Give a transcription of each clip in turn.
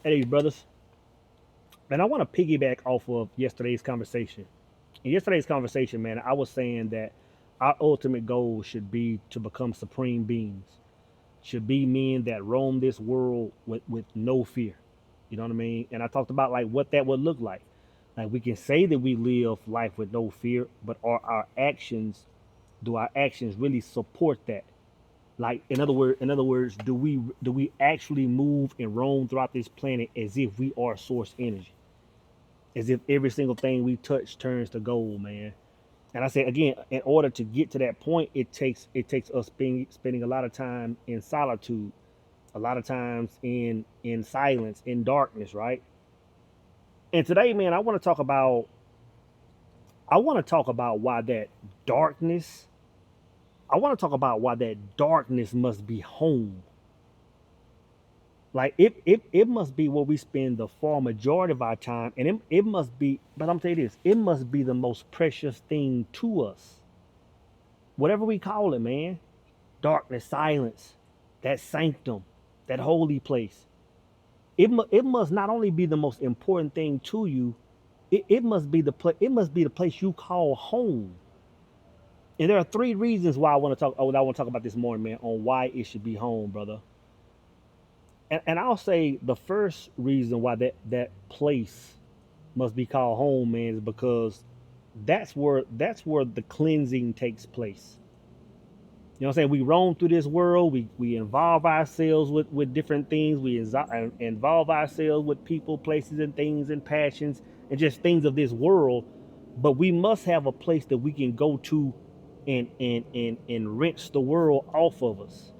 Hey, brothers. And I want to piggyback off of yesterday's conversation. In yesterday's conversation, man, I was saying that our ultimate goal should be to become supreme beings, should be men that roam this world with no fear. You know what I mean? And I talked about like what that would look like. Like we can say that we live life with no fear, but do our actions really support that? Like in other words, do we actually move and roam throughout this planet as if we are source energy? As if every single thing we touch turns to gold, man. And I said again, in order to get to that point, it takes us spending a lot of time in solitude, a lot of times in silence, in darkness, right? And today, man, I want to talk about why that darkness. I want to talk about why that darkness must be home. Like it must be where we spend the far majority of our time, and it must be. But I'm telling you this, it must be the most precious thing to us, whatever we call it, man. Darkness, silence, that sanctum, that holy place. It must not only be the most important thing to you, it must be it must be the place you call home. And there are three reasons why I want to talk. What I want to talk about this morning, man, on why it should be home, brother. And I'll say the first reason why that place must be called home, man, is because that's where the cleansing takes place. You know what I'm saying? We roam through this world. We involve ourselves with different things. Involve ourselves with people, places, and things, and passions, and just things of this world. But we must have a place that we can go to and rinse the world off of us.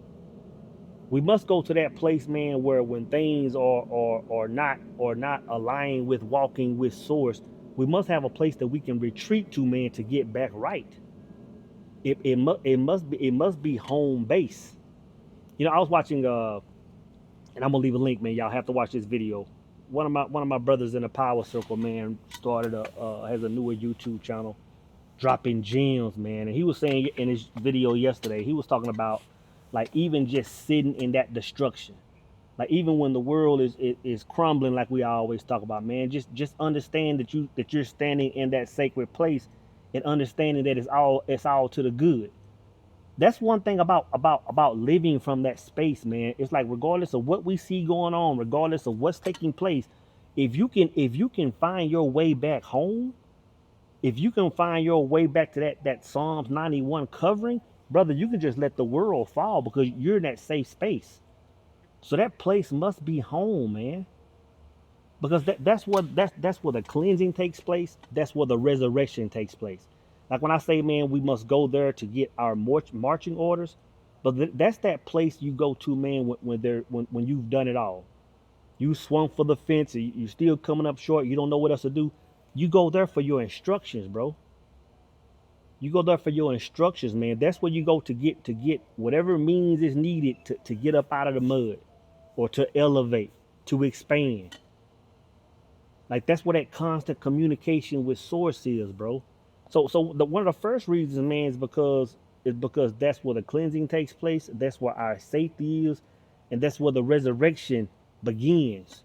We must go to that place, man, where when things are not aligned with walking with source, we must have a place that we can retreat to, man, to get back right. It must be home base. You know, I was watching and I'm gonna leave a link, man. Y'all have to watch this video. One of my brothers in the power circle, man, started a has a newer YouTube channel, dropping gems, man. And he was saying in his video yesterday, he was talking about like even just sitting in that destruction, like even when the world is crumbling, like we always talk about, man. Just understand that you're standing in that sacred place, and understanding that it's all to the good. That's one thing about living from that space, man. It's like regardless of what we see going on, regardless of what's taking place, if you can find your way back home, if you can find your way back to that Psalms 91 covering, brother, you can just let the world fall because you're in that safe space. So that place must be home, man. Because that's where the cleansing takes place. That's where the resurrection takes place. Like when I say, man, we must go there to get our marching orders, but that's that place you go to, man, when you've done it all. You swung for the fence, and you're still coming up short. You don't know what else to do. You go there for your instructions, bro. You go there for your instructions, man. That's where you go to get whatever means is needed to get up out of the mud, or to elevate, to expand. Like that's where that constant communication with source is, bro. So one of the first reasons, man, is because that's where the cleansing takes place. That's where our safety is, and that's where the resurrection begins,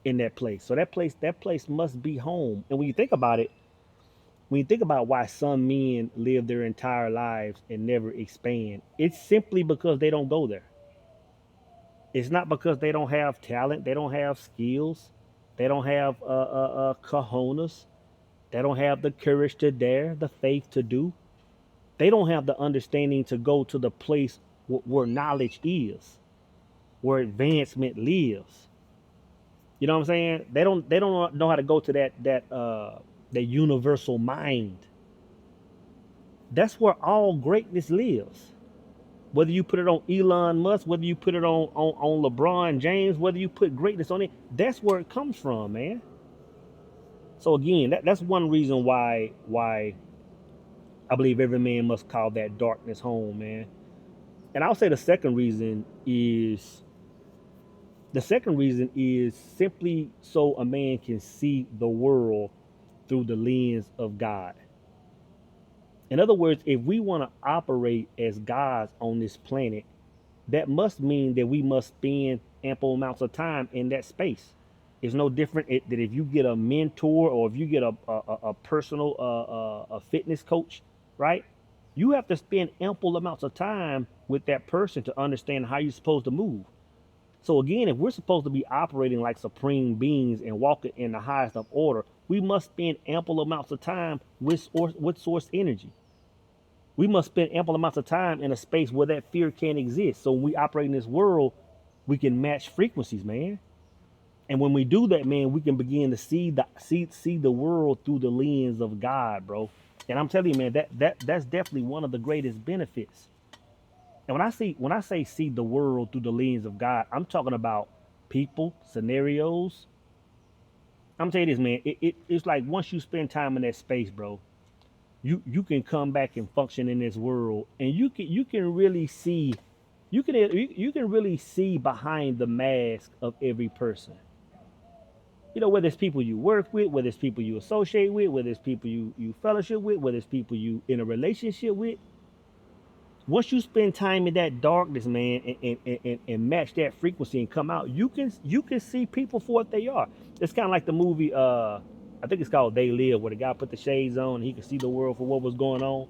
in that place. So that place must be home. And when you think about why some men live their entire lives and never expand, it's simply because they don't go there. It's not because they don't have talent, they don't have skills, they don't have cojones, they don't have the courage to dare, the faith to do. They don't have the understanding to go to the place where knowledge is, where advancement lives. You know what I'm saying? They don't know how to go to that universal mind. That's where all greatness lives. Whether you put it on Elon Musk, whether you put it on LeBron James, whether you put greatness on it, that's where it comes from, man. So again, that's one reason why I believe every man must call that darkness home, man. And I'll say the second reason is simply so a man can see the world through the lens of God. In other words, if we want to operate as gods on this planet, that must mean that we must spend ample amounts of time in that space. It's no different that if you get a mentor or if you get a personal a fitness coach, right? You have to spend ample amounts of time with that person to understand how you're supposed to move. So again, if we're supposed to be operating like supreme beings and walking in the highest of order, we must spend ample amounts of time with source energy. We must spend ample amounts of time in a space where that fear can't exist. So when we operate in this world, we can match frequencies, man. And when we do that, man, we can begin to see the world through the lens of God, bro. And I'm telling you, man, that's definitely one of the greatest benefits. And when I say see the world through the lens of God, I'm talking about people, scenarios. I'm telling you this, man. It's like once you spend time in that space, bro, you can come back and function in this world, and you can really see, you can really see behind the mask of every person. You know, whether it's people you work with, whether it's people you associate with, whether it's people you fellowship with, whether it's people you in a relationship with. Once you spend time in that darkness, man, and match that frequency and come out, you can see people for what they are. It's kind of like the movie, I think it's called They Live, where the guy put the shades on and he could see the world for what was going on.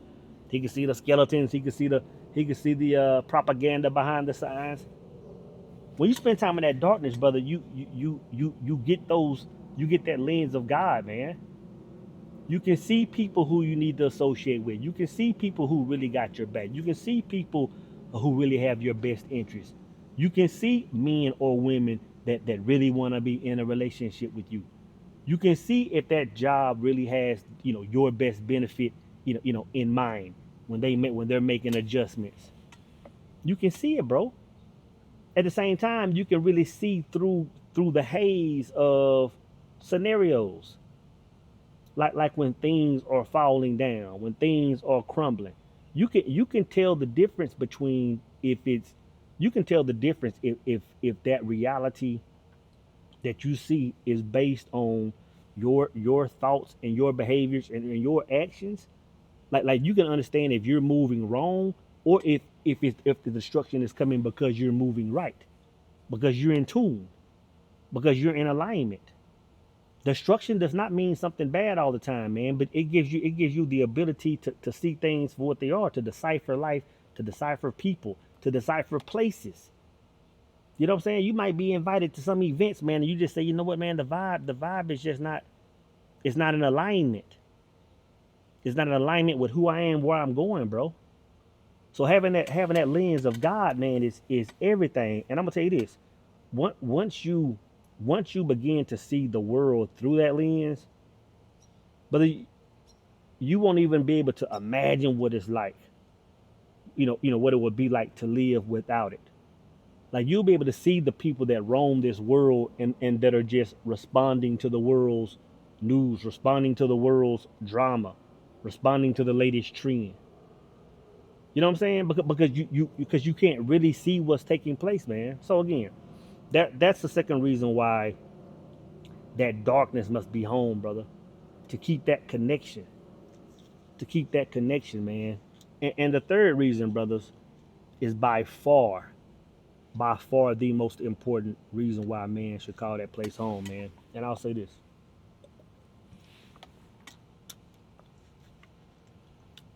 He could see the skeletons, he could see the propaganda behind the signs. When you spend time in that darkness, brother, you get those, you get that lens of God, man. You can see people who you need to associate with. You can see people who really got your back. You can see people who really have your best interest. You can see men or women that really want to be in a relationship with you. You can see if that job really has, your best benefit, in mind when they're making adjustments. You can see it, bro. At the same time, you can really see through the haze of scenarios, like when things are falling down, when things are crumbling. You can tell the difference between if it's you can tell the difference if that reality that you see is based on your thoughts and your behaviors and your actions. Like you can understand if you're moving wrong, or if the destruction is coming because you're moving right, because you're in tune, because you're in alignment. Destruction does not mean something bad all the time, man, but it gives you the ability to see things for what they are, to decipher life, to decipher people, to decipher places. You know what I'm saying? You might be invited to some events, man, and you just say, you know what, man, the vibe is just not, it's not in alignment. It's not in alignment with who I am, where I'm going, bro. So having that lens of God, man, is everything. And I'm gonna tell you this: once you begin to see the world through that lens, but you won't even be able to imagine what it's like. What it would be like to live without it. Like you'll be able to see the people that roam this world and that are just responding to the world's news, responding to the world's drama, responding to the latest trend. You know what I'm saying? Because you can't really see what's taking place, man. So again, that's the second reason why that darkness must be home, brother. To keep that connection. To keep that connection, man. And the third reason, brothers, is by far the most important reason why man should call that place home, man. And I'll say this.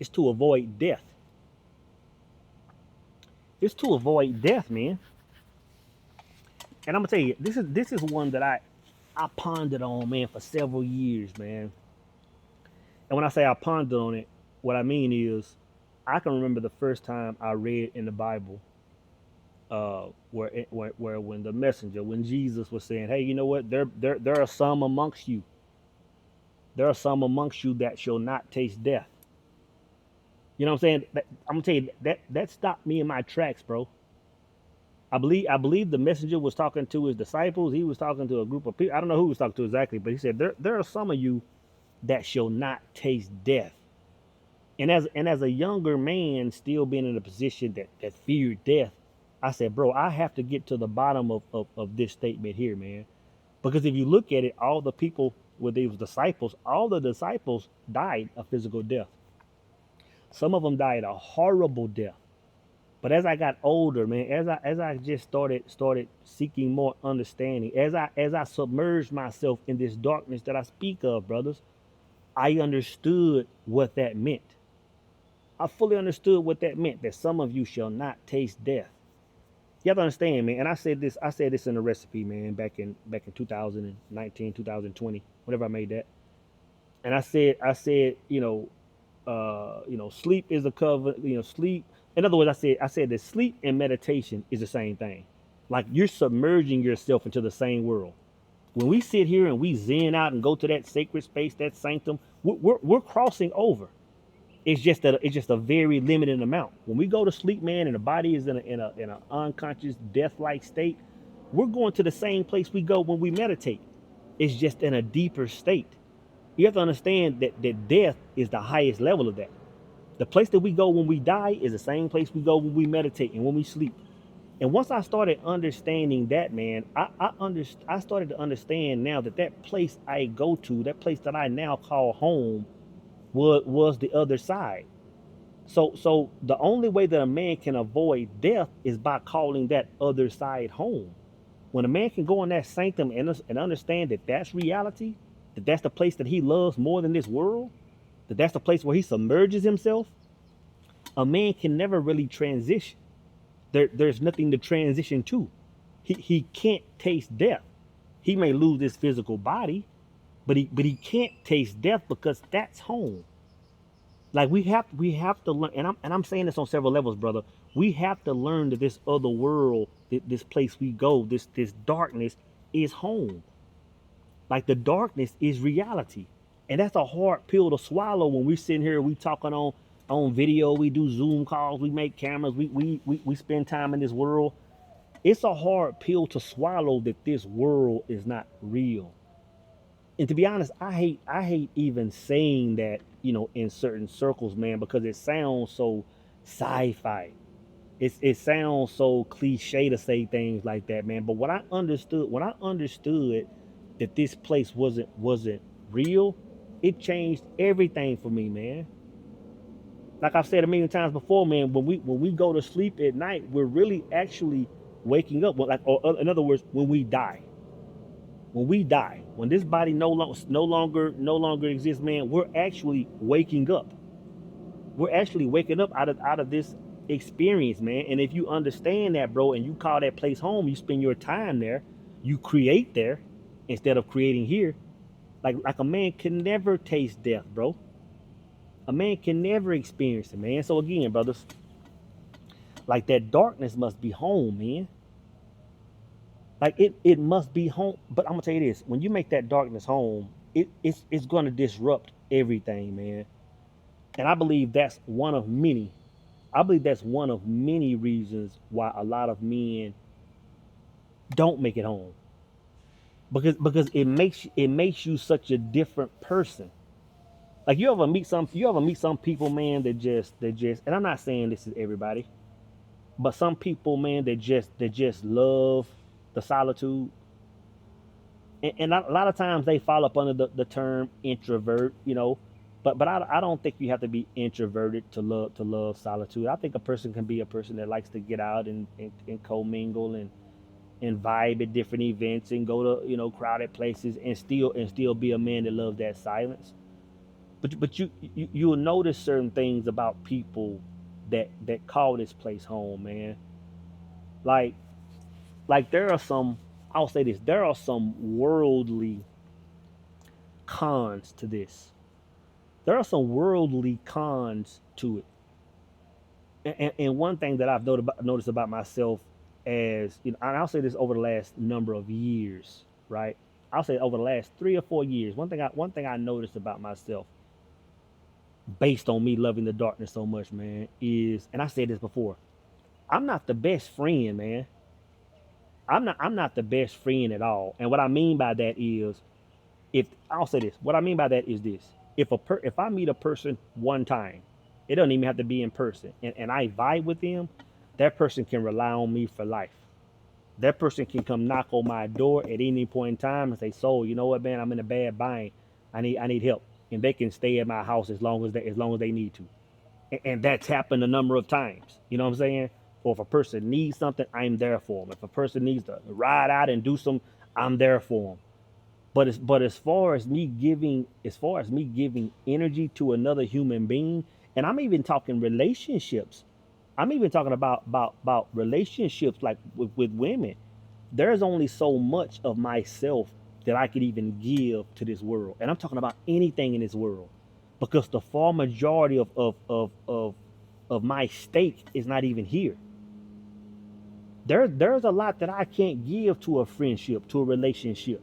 It's to avoid death. It's to avoid death, man. And I'm gonna tell you, this is one that I pondered on, man, for several years, man. And when I say I pondered on it, what I mean is I can remember the first time I read in the Bible, where when the messenger, when Jesus was saying, "Hey, you know what? There are some amongst you. There are some amongst you that shall not taste death." You know what I'm saying? I'm gonna tell you that stopped me in my tracks, bro. I believe the messenger was talking to his disciples. He was talking to a group of people. I don't know who he was talking to exactly, but he said there are some of you that shall not taste death. And as a younger man, still being in a position that feared death, I said, bro, I have to get to the bottom of this statement here, man. Because if you look at it, all the people with these disciples, all the disciples died a physical death. Some of them died a horrible death. But as I got older, man, as I just started seeking more understanding, as I submerged myself in this darkness that I speak of, brothers, I understood what that meant. I fully understood what that meant, that some of you shall not taste death. You have to understand, man. And I said this in the recipe, man, back in 2019, 2020, whenever I made that. And I said, sleep is a cover, sleep. In other words, I said that sleep and meditation is the same thing. Like you're submerging yourself into the same world. When we sit here and we zen out and go to that sacred space, that sanctum, we're crossing over. It's just a very limited amount. When we go to sleep, man, and the body is in a unconscious death-like state, we're going to the same place we go when we meditate. It's just in a deeper state. You have to understand that death is the highest level of that. The place that we go when we die is the same place we go when we meditate and when we sleep. And once I started understanding that, man, I started to understand now that place I go to, that place that I now call home, was the other side. So the only way that a man can avoid death is by calling that other side home. When a man can go in that sanctum and understand that that's reality, that that's the place that he loves more than this world, that that's the place where he submerges himself, a man can never really transition. There's nothing to transition to. He can't taste death. He may lose his physical body, but he can't taste death because that's home. Like we have to learn, and I'm saying this on several levels, brother. We have to learn that this other world, this place we go, this darkness is home. Like the darkness is reality, and that's a hard pill to swallow when we're sitting here, we talking on video, we do Zoom calls, we make cameras, we spend time in this world. It's a hard pill to swallow that this world is not real. And to be honest, I hate even saying that, in certain circles, man, because it sounds so sci-fi. It sounds so cliche to say things like that, man. But when I understood that this place wasn't real, it changed everything for me, man. Like I've said a million times before, man, when we go to sleep at night, we're really actually waking up. Like, or in other words, when we die, when this body no longer exists, man, we're actually waking up. We're actually waking up out of this experience, man. And if you understand that, bro, and you call that place home, you spend your time there, you create there instead of creating here. Like a man can never taste death, bro. A man can never experience it, man. So again, brothers, like that darkness must be home, man. Like it must be home. But I'm gonna tell you this: when you make that darkness home, it's gonna disrupt everything, man. And I believe that's one of many. I believe that's one of many reasons why a lot of men don't make it home, because it makes you such a different person. Like you ever meet some people, man, that just and I'm not saying this is everybody, but some people, man, that just love the solitude. And a lot of times they fall up under the term introvert, but I don't think you have to be introverted to love solitude. I think a person can be a person that likes to get out and commingle and vibe at different events and go to crowded places and still be a man that loves that silence. But you'll notice certain things about people that call this place home, man. Like there are some. I'll say this: there are some worldly cons to this. There are some worldly cons to it. And one thing that I've noticed about myself, as and I'll say this over the last number of years, right? I'll say over the last 3 or 4 years. One thing I noticed about myself, based on me loving the darkness so much, man, is, and I said this before, I'm not the best friend, man. I'm not the best friend at all. And what I mean by that is, if I'll say this, what I mean by that is this: if I meet a person one time, it doesn't even have to be in person, and I vibe with them, that person can rely on me for life. That person can come knock on my door at any point in time and say, "So, you know what, man? I'm in a bad bind. I need help," and they can stay at my house as long as they need to. And that's happened a number of times. You know what I'm saying? or if a person needs something, I'm there for them. If a person needs to ride out and do some, I'm there for them. But as far as me giving energy to another human being, and I'm even talking relationships. I'm even talking about relationships like with women. There's only so much of myself that I could even give to this world. And I'm talking about anything in this world. Because the far majority of my stake is not even here. There's a lot that I can't give to a friendship, to a relationship.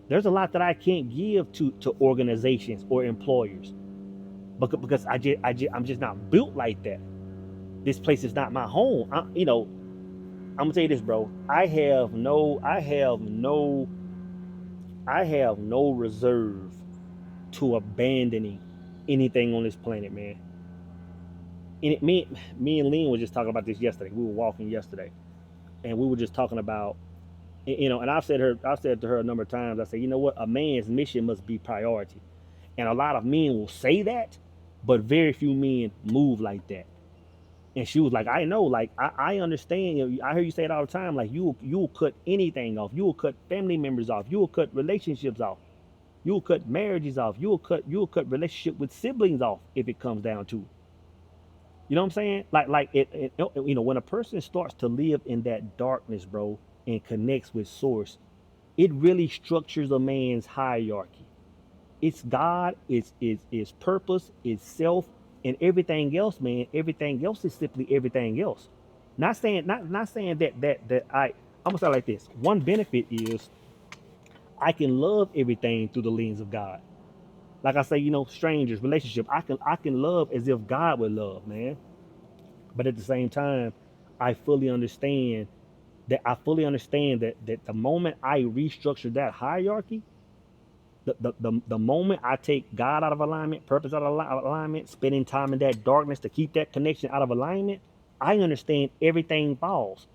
There's a lot that I can't give to organizations or employers. Because I'm just not built like that. This place is not my home. I'm gonna tell you this, bro. I have no reserve to abandoning anything on this planet, man. And me and Lean was just talking about this yesterday. We were walking yesterday, and we were just talking about, and I've said to her a number of times. I said, you know what, a man's mission must be priority, and a lot of men will say that, but very few men move like that. And she was like, I know, like I understand. I hear you say it all the time. Like you'll cut anything off. You will cut family members off. You will cut relationships off. You will cut marriages off. You will cut relationship with siblings off if it comes down to it. You know what I'm saying? When a person starts to live in that darkness, bro, and connects with source, it really structures a man's hierarchy. It's God, it's purpose, it's self, and everything else, man. Everything else is simply everything else. Not saying that I'm gonna say it like this. One benefit is I can love everything through the lens of God. Like I say, strangers, relationship. I can love as if God would love, man. But at the same time, I fully understand that the moment I restructure that hierarchy, the moment I take God out of alignment, purpose out of alignment, spending time in that darkness to keep that connection out of alignment, I understand everything falls.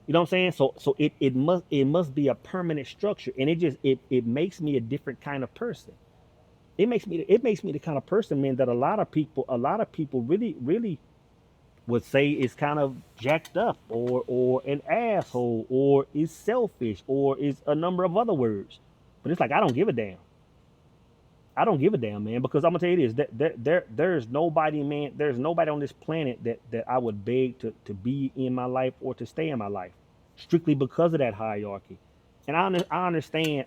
You know what I'm saying? So it must be a permanent structure, and it makes me a different kind of person. It makes me the kind of person, man, that a lot of people really would say is kind of jacked up, or an asshole, or is selfish, or is a number of other words. But it's like I don't give a damn. I don't give a damn, man, because I'm gonna tell you this: there's nobody, man, there's nobody on this planet that I would beg to be in my life or to stay in my life, strictly because of that hierarchy. And I understand,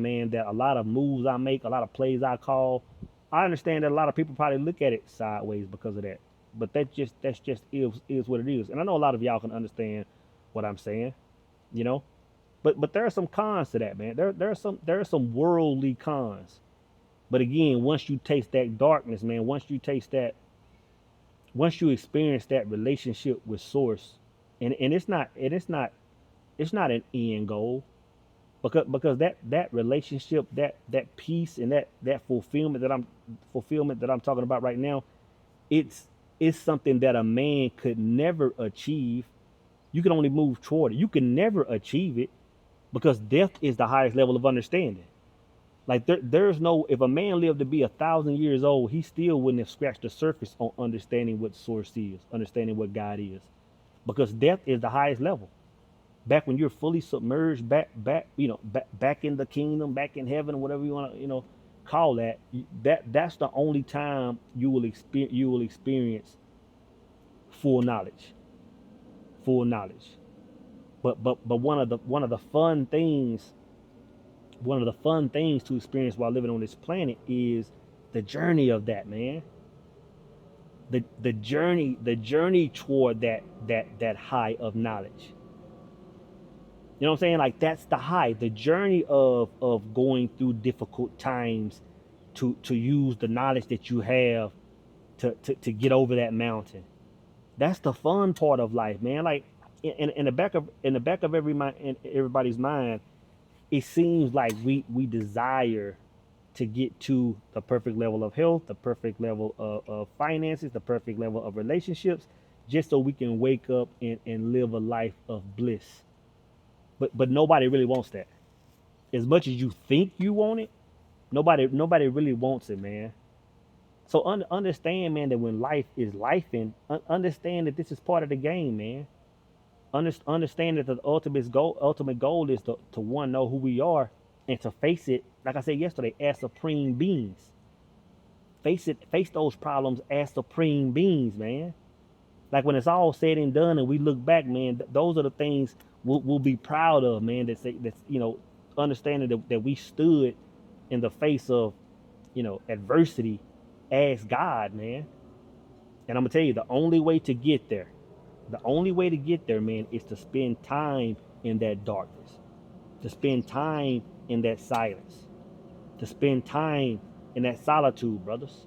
man, that a lot of moves I make, a lot of plays I call, I understand that a lot of people probably look at it sideways because of that. But that's just is what it is. And I know a lot of y'all can understand what I'm saying, you know. But there are some cons to that, man. There are some worldly cons. But again, once you taste that darkness, man, once you experience that relationship with source, and it's not an end goal, because that relationship, that peace, and that fulfillment that I'm talking about right now, it's it's something that a man could never achieve. You can only move toward it. You can never achieve it, because death is the highest level of understanding. Like there's no, if a man lived to be 1,000 years old, he still wouldn't have scratched the surface on understanding what source is, understanding what God is, because death is the highest level. Back when you're fully submerged, back in the kingdom, back in heaven, whatever you want to, call that. That's the only time you will experience full knowledge, full knowledge. But one of the fun things to experience while living on this planet is the journey of that, man. The journey toward that high of knowledge. You know what I'm saying? Like that's the high, the journey of going through difficult times to use the knowledge that you have to get over that mountain. That's the fun part of life, man. Like in the back of in everybody's mind, it seems like we desire to get to the perfect level of health, the perfect level of finances, the perfect level of relationships, just so we can wake up and live a life of bliss. But nobody really wants that. As much as you think you want it, nobody really wants it, man. So understand, man, that when life is life, and understand that this is part of the game, man. Understand that the ultimate goal is to one, know who we are, and to face it, like I said yesterday, as supreme beings. Face those problems as supreme beings, man. Like when it's all said and done, and we look back, man, those are the things we'll be proud of, man. That's understanding that we stood in the face of adversity as God, man. And I'm gonna tell you, the only way to get there, man, is to spend time in that darkness, to spend time in that silence, to spend time in that solitude, brothers.